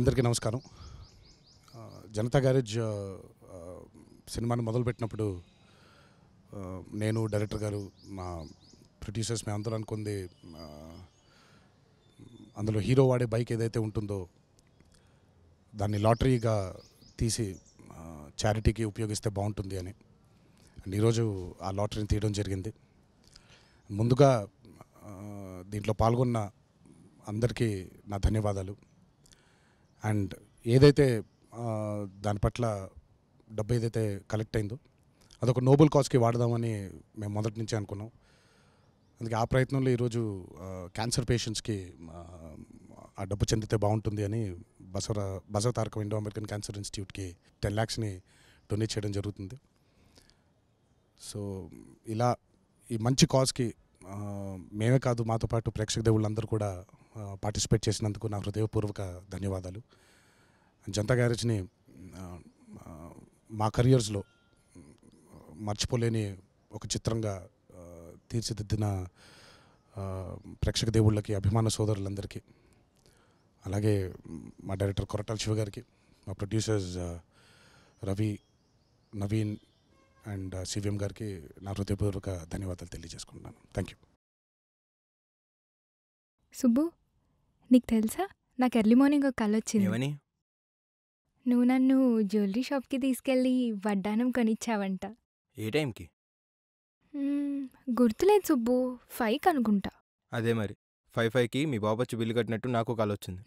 అందరికీ నమస్కారం. జనతా గ్యారేజ్ సినిమాని మొదలుపెట్టినప్పుడు నేను, డైరెక్టర్ గారు, మా ప్రొడ్యూసర్స్ మేము అందరూ అనుకుంది అందులో హీరో వాడే బైక్ ఏదైతే ఉంటుందో దాన్ని లాటరీగా తీసి చారిటీకి ఉపయోగిస్తే బాగుంటుంది అని. అండ్ ఈరోజు ఆ లాటరీని తీయడం జరిగింది. ముందుగా దీంట్లో పాల్గొన్న అందరికీ నా ధన్యవాదాలు. అండ్ ఏదైతే దాని పట్ల డబ్బు ఏదైతే కలెక్ట్ అయిందో అదొక నోబెల్ కాజ్కి వాడదామని మేము మొదటి నుంచే అనుకున్నాం. అందుకే ఆ ప్రయత్నంలో ఈరోజు క్యాన్సర్ పేషెంట్స్కి ఆ డబ్బు చెందితే బాగుంటుంది అని బసవతారకం ఇండో అమెరికన్ క్యాన్సర్ ఇన్స్టిట్యూట్కి 10 lakhsని డొనేట్ చేయడం జరుగుతుంది. సో ఇలా ఈ మంచి కాజ్కి మేమే కాదు, మాతో పాటు ప్రేక్షక దేవుళ్ళందరూ కూడా పార్టిసిపేట్ చేసినందుకు నా హృదయపూర్వక ధన్యవాదాలు. జనతా గ్యారేజ్ని మా కెరియర్స్లో మర్చిపోలేని ఒక చిత్రంగా తీర్చిదిద్దిన ప్రేక్షక దేవుళ్ళకి, అభిమాన సోదరులందరికీ, అలాగే మా డైరెక్టర్ కొరటాల శివ గారికి, మా producers Ravi, Naveen and CVM గారికి నా హృదయపూర్వక ధన్యవాదాలు తెలియజేసుకుంటున్నాను. Thank you. సుబ్బు, నీకు తెలుసా, నాకు ఎర్లీ మార్నింగ్ ఒక కల వచ్చింది. ఏమని? నువ్వు నన్ను జ్యువెలరీ షాప్కి తీసుకెళ్ళి వడ్డానం కొనిచ్చావంట. ఏ టైంకి? గుర్తులేదు సుబ్బు, 5కి అనుకుంటా. అదే మరి 5కి మీ బాబు వచ్చి బిల్లు కట్టినట్టు నాకు కాల్ వచ్చింది.